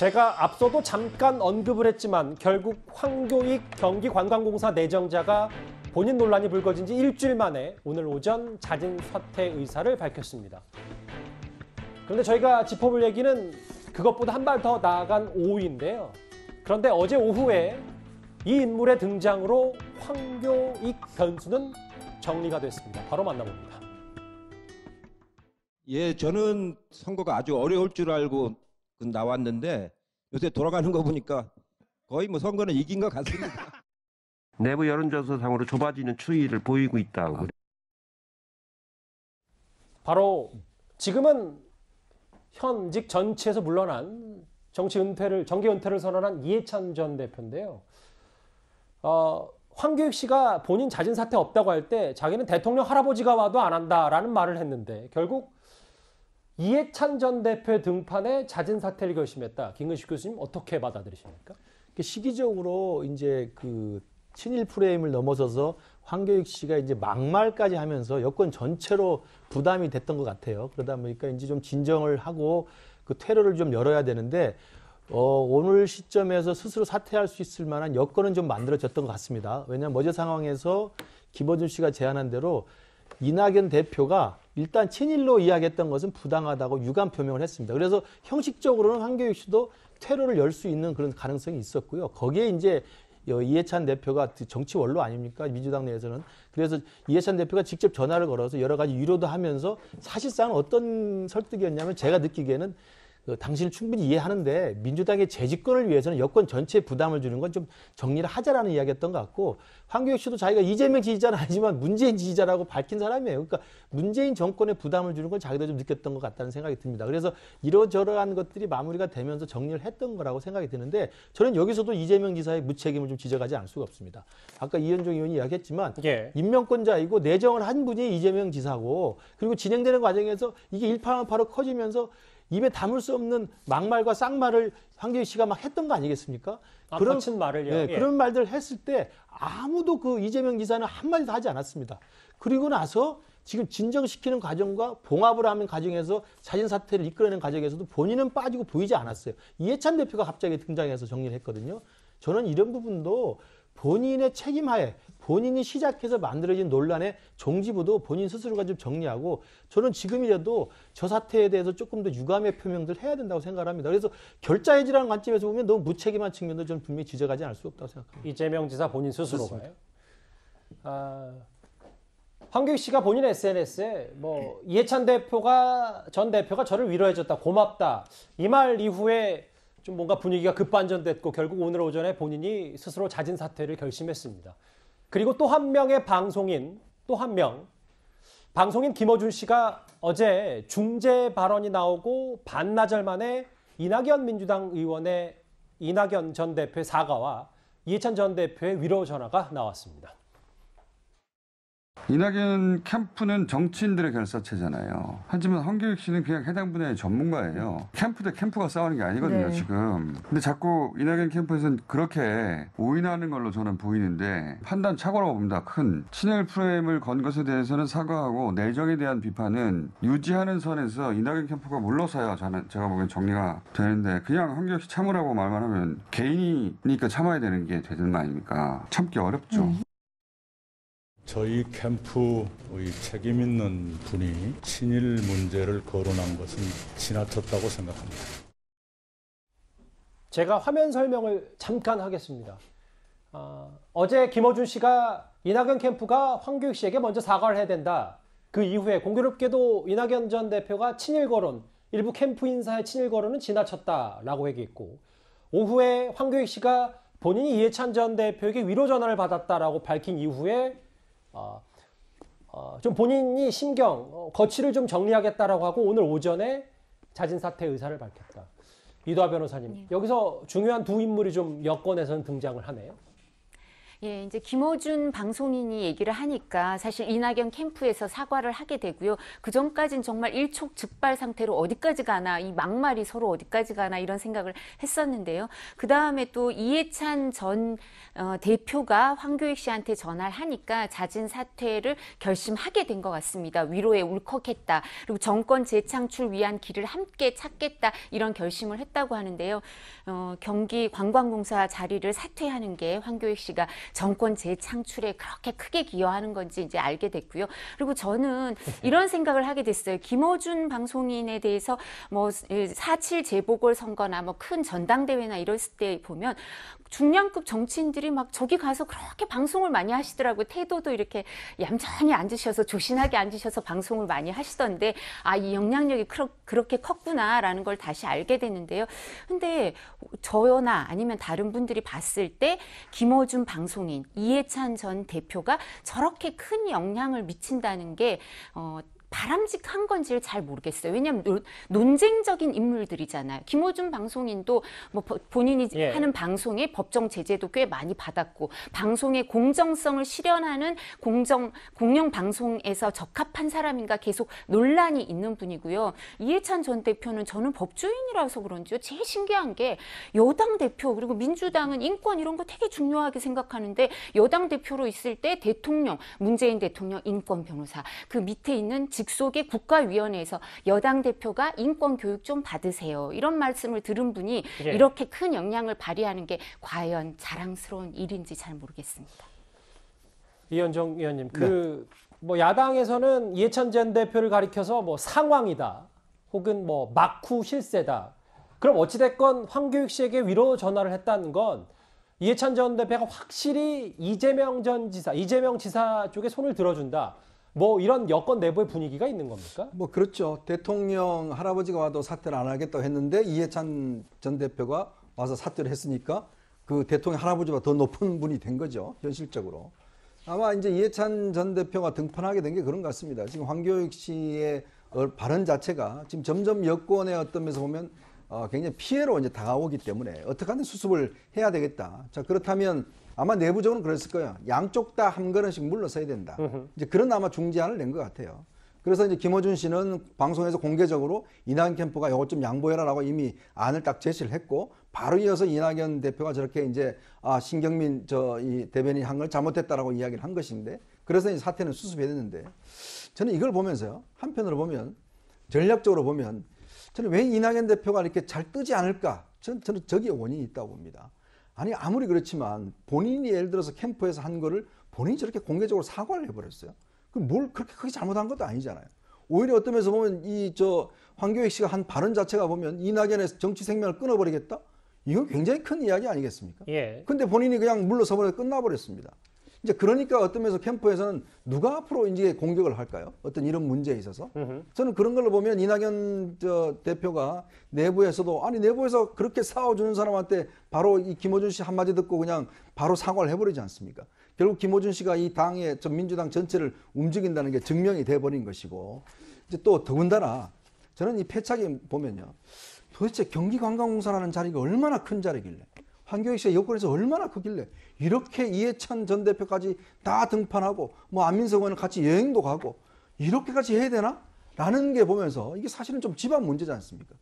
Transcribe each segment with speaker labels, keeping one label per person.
Speaker 1: 제가 앞서도 잠깐 언급을 했지만 결국 황교익 경기관광공사 내정자가 본인 논란이 불거진 지 일주일 만에 오늘 오전 자진 사퇴 의사를 밝혔습니다. 그런데 저희가 짚어볼 얘기는 그것보다 한 발 더 나아간 오후인데요. 그런데 어제 오후에 이 인물의 등장으로 황교익 변수는 정리가 됐습니다. 바로 만나봅니다.
Speaker 2: 예, 저는 선거가 아주 어려울 줄 알고 나왔는데 요새 돌아가는 거 보니까 거의 뭐 선거는 이긴 것 같습니다.
Speaker 3: 내부 여론조사상으로 좁아지는 추이를 보이고 있다고.
Speaker 1: 바로 지금은 현직 전치에서 물러난 정계 은퇴를 선언한 이해찬 전 대표인데요. 황교익 씨가 본인 자진 사퇴 없다고 할 때 자기는 대통령 할아버지가 와도 안 한다라는 말을 했는데 결국 이해찬 전 대표의 등판에 자진 사퇴를 결심했다. 김근식 교수님 어떻게 받아들이십니까?
Speaker 4: 시기적으로 이제 그 친일 프레임을 넘어서서 황교익 씨가 이제 막말까지 하면서 여권 전체로 부담이 됐던 것 같아요. 그러다 보니까 이제 좀 진정을 하고 그 퇴로를 좀 열어야 되는데 오늘 시점에서 스스로 사퇴할 수 있을 만한 여건은 좀 만들어졌던 것 같습니다. 왜냐하면 어제 상황에서 김어준 씨가 제안한 대로 이낙연 대표가 일단 친일로 이야기했던 것은 부당하다고 유감 표명을 했습니다. 그래서 형식적으로는 황교익 씨도 퇴로를 열 수 있는 그런 가능성이 있었고요. 거기에 이제 이해찬 대표가 정치 원로 아닙니까? 민주당 내에서는. 그래서 이해찬 대표가 직접 전화를 걸어서 여러 가지 위로도 하면서 사실상 어떤 설득이었냐면 제가 느끼기에는 당신을 충분히 이해하는데 민주당의 재집권을 위해서는 여권 전체에 부담을 주는 건 좀 정리를 하자라는 이야기였던 것 같고 황교익 씨도 자기가 이재명 지지자는 아니지만 문재인 지지자라고 밝힌 사람이에요. 그러니까 문재인 정권에 부담을 주는 건 자기도 좀 느꼈던 것 같다는 생각이 듭니다. 그래서 이러저러한 것들이 마무리가 되면서 정리를 했던 거라고 생각이 드는데 저는 여기서도 이재명 지사의 무책임을 좀 지적하지 않을 수가 없습니다. 아까 이현종 의원이 이야기했지만 임명권자이고 내정을 한 분이 이재명 지사고 그리고 진행되는 과정에서 이게 일파만파로 커지면서 입에 담을 수 없는 막말과 쌍말을 황교익 씨가 막 했던 거 아니겠습니까?
Speaker 1: 그런 말을요.
Speaker 4: 네, 그런 말들을 했을 때 아무도 그 이재명 지사는 한마디도 하지 않았습니다. 그리고 나서 지금 진정시키는 과정과 봉합을 하는 과정에서 자진 사퇴를 이끌어내는 과정에서도 본인은 빠지고 보이지 않았어요. 이해찬 대표가 갑자기 등장해서 정리를 했거든요. 저는 이런 부분도 본인의 책임하에 본인이 시작해서 만들어진 논란의 종지부도 본인 스스로가 좀 정리하고 저는 지금이라도 저 사태에 대해서 조금 더 유감의 표명들 해야 된다고 생각을 합니다. 그래서 결자해지라는 관점에서 보면 너무 무책임한 측면도 저는 분명히 지적하지 않을 수 없다고 생각합니다.
Speaker 1: 이재명 지사 본인 스스로가요? 황교익 씨가 본인 SNS에 이해찬 전 대표가 저를 위로해줬다, 고맙다 이 말 이후에 좀 뭔가 분위기가 급반전됐고 결국 오늘 오전에 본인이 스스로 자진 사퇴를 결심했습니다. 그리고 또 한 명의 방송인 김어준 씨가 어제 중재 발언이 나오고 반나절 만에 이낙연 민주당 의원의 이낙연 전 대표의 사과와 이해찬 전 대표의 위로 전화가 나왔습니다.
Speaker 5: 이낙연 캠프는 정치인들의 결사체잖아요. 하지만 황교익 씨는 그냥 해당 분야의 전문가예요. 캠프 대 캠프가 싸우는 게 아니거든요, 네. 지금. 근데 자꾸 이낙연 캠프에서는 그렇게 오인하는 걸로 저는 보이는데 판단 착오라고 봅니다. 큰 친일 프레임을 건 것에 대해서는 사과하고 내정에 대한 비판은 유지하는 선에서 이낙연 캠프가 물러서야 제가 보기엔 정리가 되는데 그냥 황교익 씨 참으라고 말만 하면 개인이니까 참아야 되는 게 되는 거 아닙니까? 참기 어렵죠.
Speaker 6: 저희 캠프의 책임 있는 분이 친일 문제를 거론한 것은 지나쳤다고 생각합니다.
Speaker 1: 제가 화면 설명을 잠깐 하겠습니다. 어제 김어준 씨가 이낙연 캠프가 황교익 씨에게 먼저 사과를 해야 된다. 그 이후에 공교롭게도 이낙연 전 대표가 친일 거론, 일부 캠프 인사의 친일 거론은 지나쳤다라고 얘기했고 오후에 황교익 씨가 본인이 이해찬 전 대표에게 위로 전화를 받았다라고 밝힌 이후에 좀 본인이 거취를 좀 정리하겠다라고 하고 오늘 오전에 자진 사퇴 의사를 밝혔다. 이도하 변호사님, 여기서 중요한 두 인물이 좀 여권에서는 등장을 하네요.
Speaker 7: 예, 이제 김어준 방송인이 얘기를 하니까 사실 이낙연 캠프에서 사과를 하게 되고요. 그 전까진 정말 일촉즉발 상태로 어디까지 가나, 이 막말이 서로 어디까지 가나 이런 생각을 했었는데요. 그 다음에 또 이해찬 전 대표가 황교익 씨한테 전화를 하니까 잦은 사퇴를 결심하게 된 것 같습니다. 위로에 울컥했다. 그리고 정권 재창출 위한 길을 함께 찾겠다. 이런 결심을 했다고 하는데요. 경기 관광공사 자리를 사퇴하는 게 황교익 씨가 정권 재창출에 그렇게 크게 기여하는 건지 이제 알게 됐고요. 그리고 저는 이런 생각을 하게 됐어요. 김어준 방송인에 대해서 뭐 4.7 재보궐선거나 뭐 큰 전당대회나 이랬을 때 보면 중량급 정치인들이 막 저기 가서 그렇게 방송을 많이 하시더라고요. 태도도 이렇게 얌전히 앉으셔서 조신하게 앉으셔서 방송을 많이 하시던데 아, 이 영향력이 그렇게 컸구나라는 걸 다시 알게 됐는데요. 근데 저나 아니면 다른 분들이 봤을 때 김어준 방송인, 이해찬 전 대표가 저렇게 큰 영향을 미친다는 게 바람직한 건지를 잘 모르겠어요. 왜냐하면 논쟁적인 인물들이잖아요. 김어준 방송인도 뭐 본인이 하는 방송에 법정 제재도 꽤 많이 받았고 방송의 공정성을 실현하는 공영 방송에서 적합한 사람인가 계속 논란이 있는 분이고요. 이해찬 전 대표는 저는 법조인이라서 그런지요. 제일 신기한 게 여당 대표 그리고 민주당은 인권 이런 거 되게 중요하게 생각하는데 여당 대표로 있을 때 대통령, 문재인 대통령 인권 변호사 그 밑에 있는 직속의 국가위원회에서 여당 대표가 인권 교육 좀 받으세요. 이런 말씀을 들은 분이 이렇게 큰 영향을 발휘하는 게 과연 자랑스러운 일인지 잘 모르겠습니다.
Speaker 1: 이현정 의원님, 뭐 야당에서는 이해찬 전 대표를 가리켜서 뭐 상황이다, 혹은 뭐 막후 실세다. 그럼 어찌됐건 황교익 씨에게 위로 전화를 했다는 건 이해찬 전 대표가 확실히 이재명 지사 쪽에 손을 들어준다. 뭐 이런 여권 내부의 분위기가 있는 겁니까?
Speaker 8: 뭐 그렇죠. 대통령 할아버지가 와도 사퇴를 안 하겠다고 했는데 이해찬 전 대표가 와서 사퇴를 했으니까 그 대통령 할아버지보다 더 높은 분이 된 거죠. 현실적으로. 아마 이제 이해찬 전 대표가 등판하게 된 게 그런 것 같습니다. 지금 황교익 씨의 발언 자체가 지금 점점 여권의 어떤 면에서 보면 굉장히 피해로 이제 다가오기 때문에 어떻게 하든 수습을 해야 되겠다. 자, 그렇다면 아마 내부적으로는 그랬을 거예요. 양쪽 다 한 걸음씩 물러서야 된다. 이제 그런 아마 중재안을 낸 것 같아요. 그래서 이제 김어준 씨는 방송에서 공개적으로 이낙연 캠프가 이것 좀 양보해라라고 이미 안을 딱 제시를 했고 바로 이어서 이낙연 대표가 저렇게 이제 신경민 이 대변인이 한 걸 잘못했다라고 이야기를 한 것인데 그래서 이제 사태는 수습해야 되는데 저는 이걸 보면서요. 한편으로 보면 전략적으로 보면 저는 왜 이낙연 대표가 이렇게 잘 뜨지 않을까? 저는 저기에 원인이 있다고 봅니다. 아니 아무리 그렇지만 본인이 예를 들어서 캠프에서 한 거를 본인이 저렇게 공개적으로 사과를 해버렸어요. 그럼 뭘 그렇게 크게 잘못한 것도 아니잖아요. 오히려 어떤 면에서 보면 황교익 씨가 한 발언 자체가 보면 이낙연의 정치 생명을 끊어버리겠다? 이건 굉장히 큰 이야기 아니겠습니까? 예. 근데 본인이 그냥 물러서버려 끝나버렸습니다. 이제 그러니까 어떤 면에서 캠프에서는 누가 앞으로 이제 공격을 할까요? 어떤 이런 문제에 있어서. 저는 그런 걸로 보면 이낙연 대표가 내부에서도 아니 내부에서 그렇게 싸워주는 사람한테 바로 이 김어준 씨 한마디 듣고 그냥 바로 사과를 해버리지 않습니까? 결국 김어준 씨가 이 당의 민주당 전체를 움직인다는 게 증명이 돼버린 것이고 이제 또 더군다나 저는 이 패착이 보면요. 도대체 경기관광공사라는 자리가 얼마나 큰 자리길래 황교익 씨의 여권에서 얼마나 크길래 이렇게 이해찬 전 대표까지 다 등판하고 뭐 안민석 의원은 같이 여행도 가고 이렇게까지 해야 되나? 라는 게 보면서 이게 사실은 좀 집안 문제지 않습니까?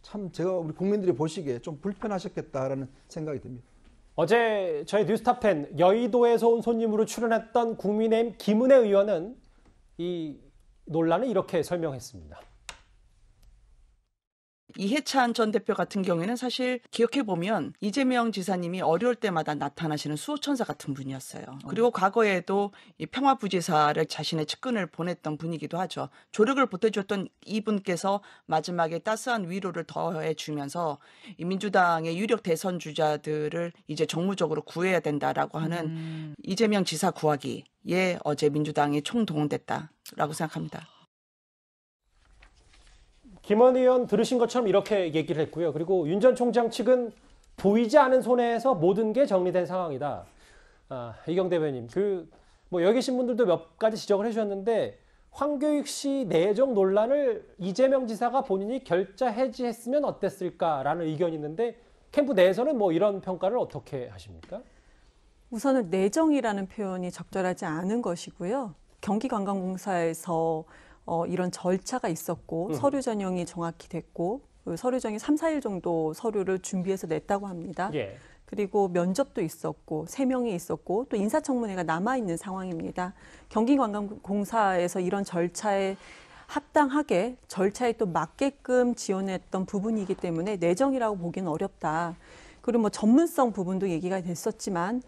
Speaker 8: 참 제가 우리 국민들이 보시기에 좀 불편하셨겠다라는 생각이 듭니다.
Speaker 1: 어제 저희 뉴스탑10 여의도에서 온 손님으로 출연했던 국민의힘 김은혜 의원은 이 논란을 이렇게 설명했습니다.
Speaker 9: 이해찬 전 대표 같은 경우에는 사실 기억해보면 이재명 지사님이 어려울 때마다 나타나시는 수호천사 같은 분이었어요. 그리고 과거에도 이 평화부지사를 자신의 측근을 보냈던 분이기도 하죠. 조력을 보태줬던 이분께서 마지막에 따스한 위로를 더해주면서 이 민주당의 유력 대선 주자들을 이제 정무적으로 구해야 된다라고 하는 이재명 지사 구하기에 어제 민주당이 총동원됐다라고 생각합니다.
Speaker 1: 김원 의원 들으신 것처럼 이렇게 얘기를 했고요. 그리고 윤 전 총장 측은 보이지 않은 손해에서 모든 게 정리된 상황이다. 이경 대변인, 뭐 여기 계신 분들도 몇 가지 지적을 해주셨는데 황교익 씨 내정 논란을 이재명 지사가 본인이 결자 해지했으면 어땠을까라는 의견이 있는데 캠프 내에서는 뭐 이런 평가를 어떻게 하십니까?
Speaker 10: 우선은 내정이라는 표현이 적절하지 않은 것이고요. 경기관광공사에서 이런 절차가 있었고 서류 전형이 정확히 됐고 그 서류 전형이 3, 4일 정도 서류를 준비해서 냈다고 합니다.
Speaker 1: 예.
Speaker 10: 그리고 면접도 있었고 3명이 있었고 또 인사청문회가 남아있는 상황입니다. 경기관광공사에서 이런 절차에 합당하게 절차에 또 맞게끔 지원했던 부분이기 때문에 내정이라고 보기는 어렵다. 그리고 뭐 전문성 부분도 얘기가 됐었지만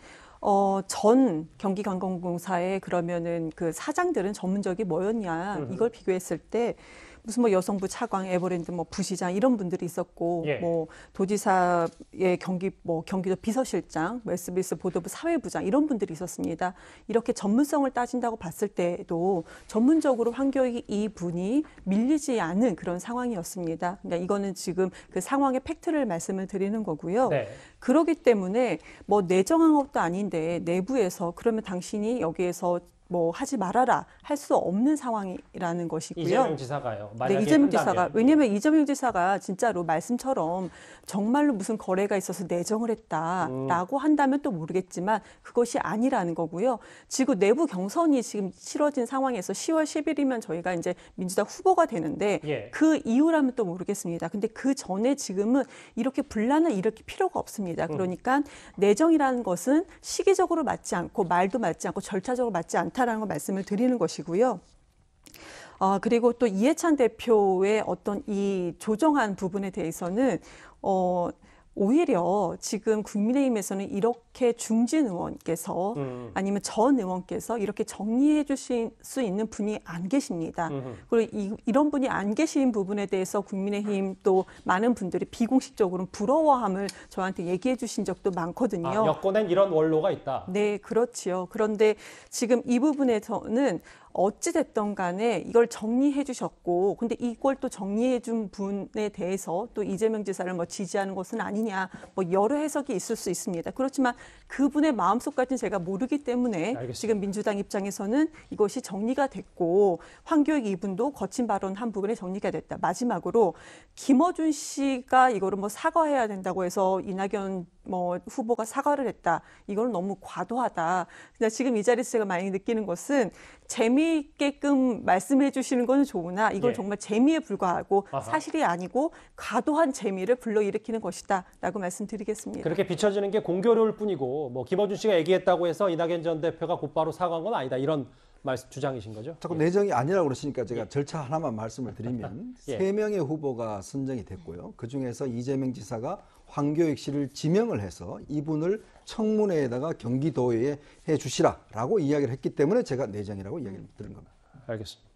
Speaker 10: 전 경기관광공사의 그러면은 그 사장들은 전문적이 뭐였냐 이걸 비교했을 때 무슨 뭐 여성부 차관, 에버랜드 뭐 부시장 이런 분들이 있었고
Speaker 1: 예.
Speaker 10: 뭐 도지사의 경기도 비서실장, SBS 보도부 사회부장 이런 분들이 있었습니다. 이렇게 전문성을 따진다고 봤을 때도 전문적으로 황교익 이 분이 밀리지 않은 그런 상황이었습니다. 그러니까 이거는 지금 그 상황의 팩트를 말씀을 드리는 거고요.
Speaker 1: 네.
Speaker 10: 그렇기 때문에 뭐 내정한 것도 아닌데 내부에서 그러면 당신이 여기에서 뭐 하지 말아라 할 수 없는 상황이라는 것이고요.
Speaker 1: 이재명 지사가요. 만약에
Speaker 10: 네, 이재명
Speaker 1: 한다면.
Speaker 10: 지사가 왜냐하면 이재명 지사가 진짜로 말씀처럼 정말로 무슨 거래가 있어서 내정을 했다라고 한다면 또 모르겠지만 그것이 아니라는 거고요. 지금 내부 경선이 지금 치러진 상황에서 10월 10일이면 저희가 이제 민주당 후보가 되는데
Speaker 1: 예.
Speaker 10: 그 이유라면 또 모르겠습니다. 근데 그 전에 지금은 이렇게 분란을 일으킬 필요가 없습니다. 그러니까 내정이라는 것은 시기적으로 맞지 않고 말도 맞지 않고 절차적으로 맞지 않다라는 걸 말씀을 드리는 것이고요. 그리고 또 이해찬 대표의 어떤 이 조정한 부분에 대해서는 오히려 지금 국민의힘에서는 이렇게 중진 의원께서 아니면 전 의원께서 이렇게 정리해 주실 수 있는 분이 안 계십니다. 그리고 이런 분이 안 계신 부분에 대해서 국민의힘 또 많은 분들이 비공식적으로 부러워함을 저한테 얘기해 주신 적도 많거든요.
Speaker 1: 여권엔 이런 원로가 있다.
Speaker 10: 네, 그렇지요. 그런데 지금 이 부분에서는 어찌됐든 간에 이걸 정리해 주셨고 근데 이걸 또 정리해 준 분에 대해서 또 이재명 지사를 뭐 지지하는 것은 아니냐 뭐 여러 해석이 있을 수 있습니다. 그렇지만 그분의 마음속까지는 제가 모르기 때문에
Speaker 1: 알겠습니다.
Speaker 10: 지금 민주당 입장에서는 이것이 정리가 됐고 황교익 이분도 거친 발언 한 부분에 정리가 됐다. 마지막으로 김어준 씨가 이거를 뭐 사과해야 된다고 해서 이낙연 뭐 후보가 사과를 했다. 이건 너무 과도하다. 근데 지금 이 자리에서 제가 많이 느끼는 것은 재미있게끔 말씀해 주시는 건 좋으나 이걸
Speaker 1: 예.
Speaker 10: 정말 재미에 불과하고
Speaker 1: 아하.
Speaker 10: 사실이 아니고 과도한 재미를 불러일으키는 것이다라고 말씀드리겠습니다.
Speaker 1: 그렇게 비춰지는 게 공교로울 뿐이고 뭐 김어준 씨가 얘기했다고 해서 이낙연 전 대표가 곧바로 사과한 건 아니다. 이런 주장이신 거죠?
Speaker 8: 자꾸 내정이 아니라고 그러시니까 제가 절차 하나만 말씀을 드리면
Speaker 1: 예.
Speaker 8: 3명의 후보가 선정이 됐고요. 그중에서 이재명 지사가 황교익 씨를 지명을 해서 이분을 청문회에다가 경기도에 해 주시라라고 이야기를 했기 때문에 제가 내정이라고 이야기를 드린 겁니다.
Speaker 1: 알겠습니다.